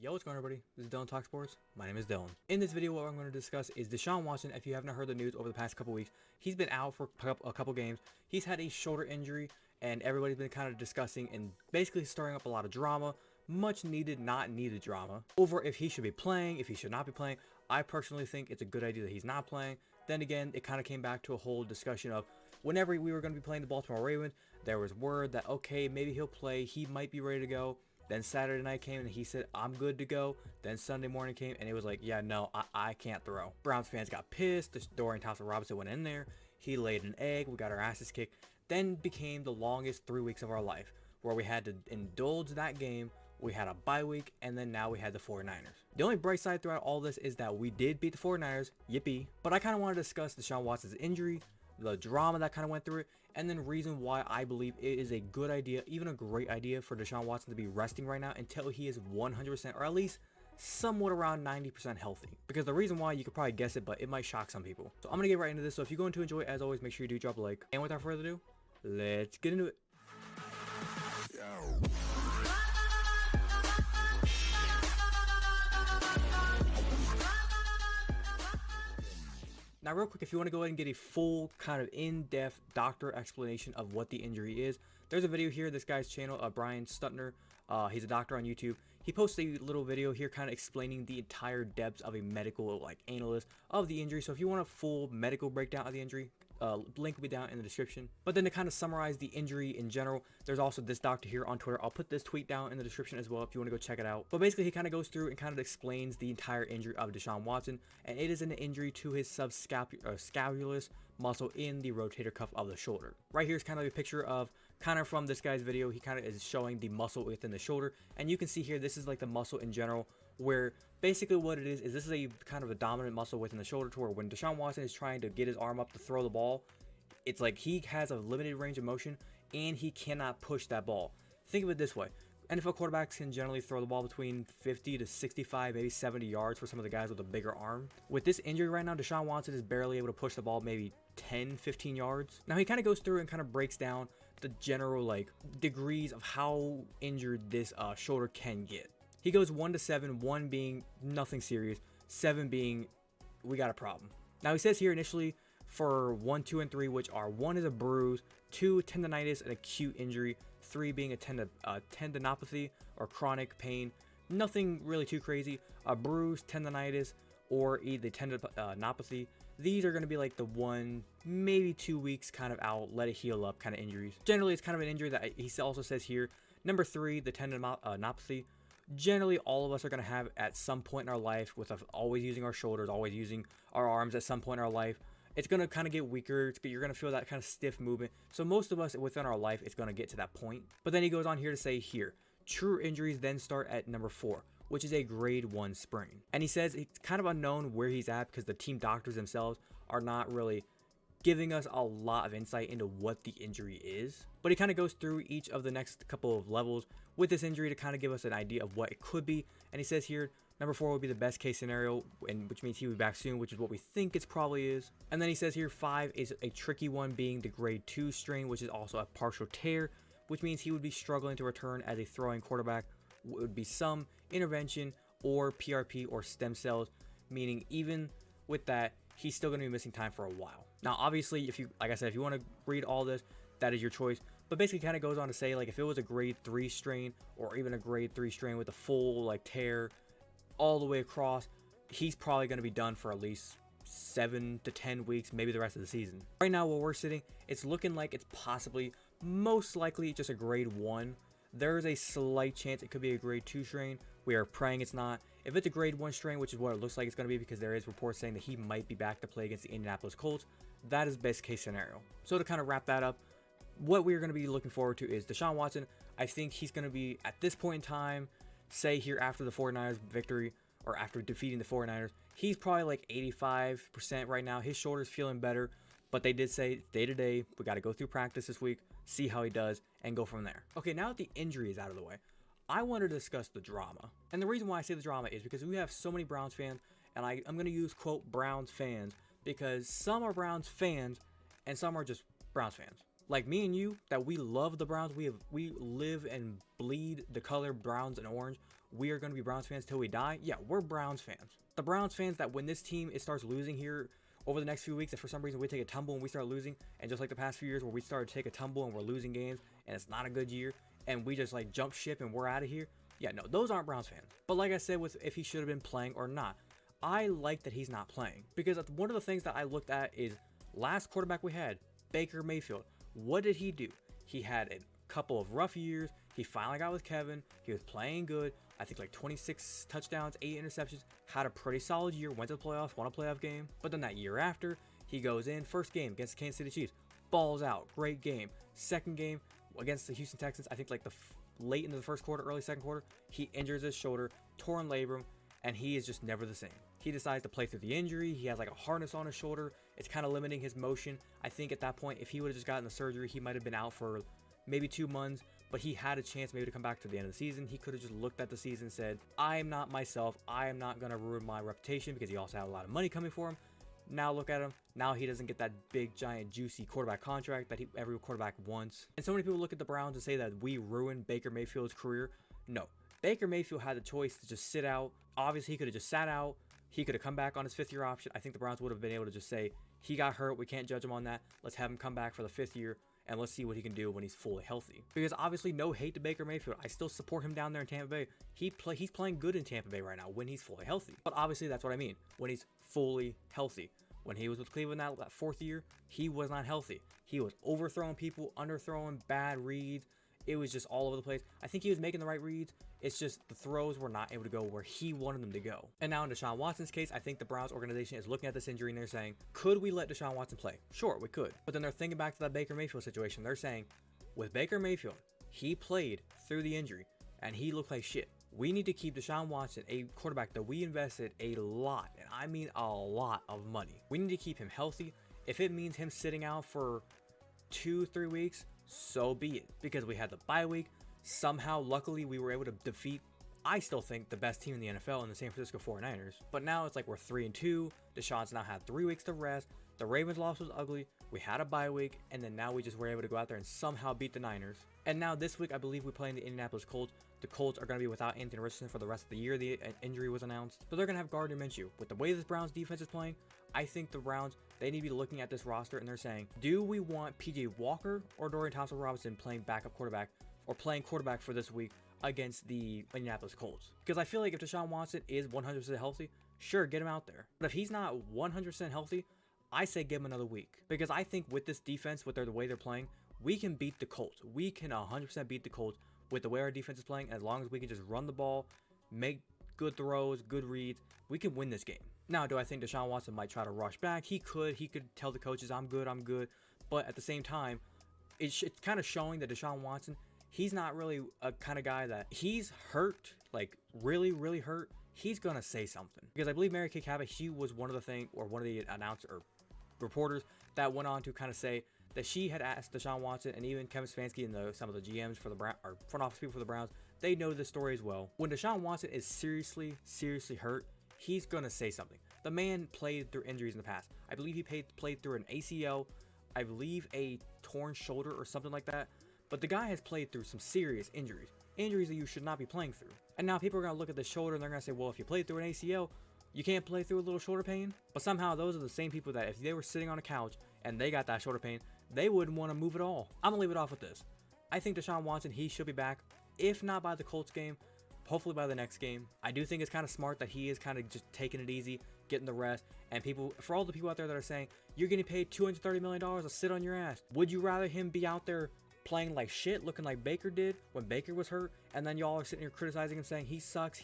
Yo, what's going on, everybody? This is Dylan Talk Sports. My name is Dylan. In this video, what I'm going to discuss is Deshaun Watson. If you haven't heard the news over the past couple weeks, he's been out for a couple games. He's had a shoulder injury, and everybody's been kind of discussing and basically stirring up a lot of drama. Much needed, not needed drama over if he should be playing, if he should not be playing. I personally think it's a good idea that he's not playing. Then again, it kind of came back to a whole discussion of whenever we were going to be playing the Baltimore Ravens, there was word that, okay, maybe he'll play. He might be ready to go. Then Saturday night came and he said, I'm good to go. Then Sunday morning came and it was like, yeah, no, I can't throw. Browns fans got pissed. Dorian Thompson-Robinson went in there. He laid an egg. We got our asses kicked. Then became the longest 3 weeks of our life where we had to indulge that game. We had a bye week, and then now we had the 49ers. The only bright side throughout all this is that we did beat the 49ers. Yippee. But I kind of want to discuss Deshaun Watson's injury, the drama that kind of went through it, and then reason why I believe it is a good idea, even a great idea for Deshaun Watson to be resting right now until he is 100% or at least somewhat around 90% healthy. Because the reason why, you could probably guess it, but it might shock some people. So I'm going to get right into this. So if you're going to enjoy it, as always, make sure you do drop a like. And without further ado, let's get into it. Now, real quick, if you want to go ahead and get a full kind of in-depth doctor explanation of what the injury is, there's a video here. This guy's channel, Brian Stutner, he's a doctor on YouTube. He posts a little video here kind of explaining the entire depths of a medical analyst of the injury. So if you want a full medical breakdown of the injury, link will be down in the description. But then to kind of summarize the injury in general, there's also this doctor here on Twitter. I'll put this tweet down in the description as well if you want to go check it out. But basically, he kind of goes through and kind of explains the entire injury of Deshaun Watson, and it is an injury to his subscapularis muscle in the rotator cuff of the shoulder. Right here is kind of a picture of kind of from this guy's video. He kind of is showing the muscle within the shoulder, and you can see here this is like the muscle in general, where basically what it is this is a kind of a dominant muscle within the shoulder, to where when Deshaun Watson is trying to get his arm up to throw the ball, it's like he has a limited range of motion and he cannot push that ball. Think of it this way. NFL quarterbacks can generally throw the ball between 50 to 65, maybe 70 yards for some of the guys with a bigger arm. With this injury right now, Deshaun Watson is barely able to push the ball maybe 10, 15 yards. Now, he kind of goes through and kind of breaks down the general degrees of how injured this shoulder can get. He goes 1 to 7, 1 being nothing serious, 7 being we got a problem. Now, he says here initially for 1, 2, and 3, which are 1 is a bruise, 2 tendonitis, an acute injury, 3 being a tendinopathy or chronic pain. Nothing really too crazy. A bruise, tendonitis, or the tendinopathy. These are going to be like the 1, maybe 2 weeks kind of out, let it heal up kind of injuries. Generally, it's kind of an injury that he also says here. Number 3, the tendinopathy. Generally, all of us are going to have at some point in our life, with always using our shoulders, always using our arms at some point in our life. It's going to kind of get weaker. You're going to feel that kind of stiff movement. So most of us within our life, it's going to get to that point. But then he goes on here to say here, true injuries then start at number 4, which is a grade 1 sprain. And he says it's kind of unknown where he's at because the team doctors themselves are not really giving us a lot of insight into what the injury is. But he kind of goes through each of the next couple of levels with this injury to kind of give us an idea of what it could be. And he says here, number 4 would be the best case scenario, and which means he will be back soon, which is what we think it probably is. And then he says here 5 is a tricky one, being the grade 2 strain, which is also a partial tear, which means he would be struggling to return as a throwing quarterback. It would be some intervention or PRP or stem cells, meaning even with that, he's still going to be missing time for a while. Now, obviously, if you, like I said, if you want to read all this, that is your choice. But basically kind of goes on to say, if it was a grade 3 strain or even a grade 3 strain with a full tear all the way across, he's probably going to be done for at least 7 to 10 weeks, maybe the rest of the season. Right now, where we're sitting, it's looking like it's possibly, most likely, just a grade 1. There is a slight chance it could be a grade 2 strain. We are praying it's not. If it's a grade 1 strain, which is what it looks like it's going to be, because there is reports saying that he might be back to play against the Indianapolis Colts, that is best case scenario. So to kind of wrap that up, what we're going to be looking forward to is Deshaun Watson. I think he's going to be, at this point in time, say here after the 49ers victory, or after defeating the 49ers, he's probably 85% right now. His shoulder's feeling better, but they did say day to day, we got to go through practice this week, see how he does, and go from there. Okay, now that the injury is out of the way, I want to discuss the drama. And the reason why I say the drama is because we have so many Browns fans, and I'm going to use quote Browns fans, because some are Browns fans and some are just Browns fans. Like me and you, that we love the Browns. We live and bleed the color browns and orange. we are going to be Browns fans till we die. Yeah, we're Browns fans. The Browns fans that when this team starts losing here over the next few weeks, if for some reason we take a tumble and we start losing, and just like the past few years where we started to take a tumble and we're losing games and it's not a good year and we just like jump ship and we're out of here, yeah, no, those aren't Browns fans. But like I said, with if he should have been playing or not, I like that he's not playing, because one of the things that I looked at is last quarterback we had, Baker Mayfield. What did he do? He had a couple of rough years. He finally got with Kevin. He was playing good. I think like 26 touchdowns, 8 interceptions. Had a pretty solid year. Went to the playoffs, won a playoff game. But then that year after, he goes in, first game against the Kansas City Chiefs, balls out, great game. Second game against the Houston Texans, I think like late into the first quarter, early second quarter, he injures his shoulder, torn labrum, and he is just never the same. He decides to play through the injury. He has like a harness on his shoulder. It's kind of limiting his motion. I think at that point, if he would have just gotten the surgery, he might have been out for maybe 2 months, but he had a chance maybe to come back to the end of the season. He could have just looked at the season and said, I am not myself. I am not going to ruin my reputation, because he also had a lot of money coming for him. Now look at him. Now he doesn't get that big, giant, juicy quarterback contract that every quarterback wants. And so many people look at the Browns and say that we ruined Baker Mayfield's career. No. Baker Mayfield had the choice to just sit out. Obviously, he could have just sat out. He could have come back on his 5th year option. I think the Browns would have been able to just say, he got hurt. We can't judge him on that. Let's have him come back for the 5th year, and let's see what he can do when he's fully healthy. Because obviously, no hate to Baker Mayfield. I still support him down there in Tampa Bay. He's playing good in Tampa Bay right now when he's fully healthy. But obviously, that's what I mean. When he's fully healthy. When he was with Cleveland that 4th year, he was not healthy. He was overthrowing people, underthrowing, bad reads. It was just all over the place. I think he was making the right reads. It's just the throws were not able to go where he wanted them to go. And now in Deshaun Watson's case, I think the Browns organization is looking at this injury and they're saying, could we let Deshaun Watson play? Sure, we could. But then they're thinking back to that Baker Mayfield situation. They're saying, with Baker Mayfield, he played through the injury and he looked like shit. We need to keep Deshaun Watson, a quarterback that we invested a lot, and I mean a lot of money. We need to keep him healthy. If it means him sitting out for 2-3 weeks, so be it. Because we had the bye week. Somehow, luckily, we were able to defeat, I still think, the best team in the NFL in the San Francisco 49ers. But now it's like we're 3-2. Deshaun's now had 3 weeks to rest. The Ravens loss was ugly. We had a bye week, and then now we just were able to go out there and somehow beat the Niners. And now this week, I believe we play in the Indianapolis Colts. The Colts are going to be without Anthony Richardson for the rest of the year. The injury was announced. So they're going to have Gardner Minshew. With the way this Browns defense is playing, I think the Browns, they need to be looking at this roster and they're saying, do we want PJ Walker or Dorian Thompson-Robinson playing backup quarterback or playing quarterback for this week against the Indianapolis Colts? Because I feel like if Deshaun Watson is 100% healthy, sure, get him out there. But if he's not 100% healthy, I say give him another week. Because I think with this defense, with the way they're playing, we can beat the Colts. We can 100% beat the Colts with the way our defense is playing. As long as we can just run the ball, make good throws, good reads, we can win this game. Now, do I think Deshaun Watson might try to rush back? He could tell the coaches, I'm good. But at the same time, it's kind of showing that Deshaun Watson, he's not really a kind of guy that he's hurt, like really, really hurt. He's going to say something. Because I believe Mary Kay Cabot, she was one of the announcers or reporters that went on to kind of say that she had asked Deshaun Watson, and even Kevin Stefanski and some of the GMs for the Browns, or front office people for the Browns, they know this story as well. When Deshaun Watson is seriously hurt, he's going to say something. The man played through injuries in the past. I believe he played through an ACL, I believe a torn shoulder or something like that. But the guy has played through some serious injuries that you should not be playing through. And now people are going to look at the shoulder and they're going to say, well, if you played through an ACL, you can't play through a little shoulder pain. But somehow those are the same people that if they were sitting on a couch and they got that shoulder pain, they wouldn't want to move at all. I'm going to leave it off with this. I think Deshaun Watson, he should be back. If not by the Colts game, hopefully by the next game. I do think it's kind of smart that he is kind of just taking it easy, getting the rest. And people, for all the people out there that are saying, you're getting paid $230 million to sit on your ass, would you rather him be out there playing like shit, looking like Baker did when Baker was hurt, and then y'all are sitting here criticizing him, saying he sucks,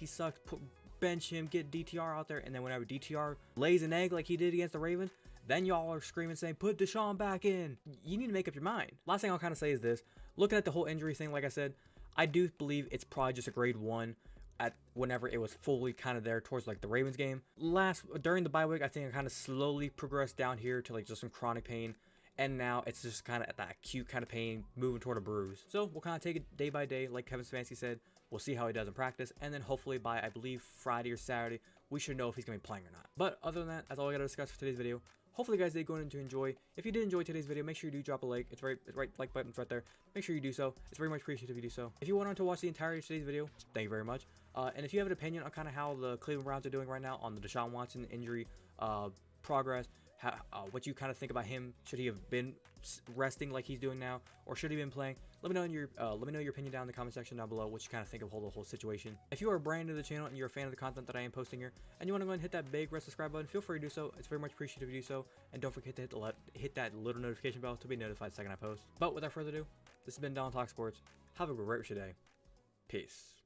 bench him, get DTR out there, and then whenever DTR lays an egg like he did against the Ravens, then y'all are screaming saying, put Deshaun back in. You need to make up your mind. Last thing I'll kind of say is this. Looking at the whole injury thing, like I said, I do believe it's probably just a grade 1 at whenever it was fully kind of there towards like the Ravens game. During the bye week, I think I kind of slowly progressed down here to like just some chronic pain. And now it's just kind of at that acute kind of pain, moving toward a bruise. So we'll kind of take it day by day. Like Kevin Stefanski said, we'll see how he does in practice. And then hopefully by, I believe, Friday or Saturday, we should know if he's going to be playing or not. But other than that, that's all I got to discuss for today's video. Hopefully you guys did go in to enjoy. If you did enjoy today's video, make sure you do drop a like. It's right like button's right there. Make sure you do so. It's very much appreciated if you do so. If you went on to watch the entirety of today's video, thank you very much. And if you have an opinion on kind of how the Cleveland Browns are doing right now on the Deshaun Watson injury progress, what you kind of think about him, should he have been resting like he's doing now, or should he have been playing? Let me know your opinion down in the comment section down below, what you kind of think of the whole situation. If you are brand new to the channel and you're a fan of the content that I am posting here, and you want to go ahead and hit that big red subscribe button, feel free to do so. It's very much appreciated if you do so, and don't forget to hit that little notification bell to be notified the second I post. But without further ado, this has been Don Talk Sports. Have a great rest of your day. Peace.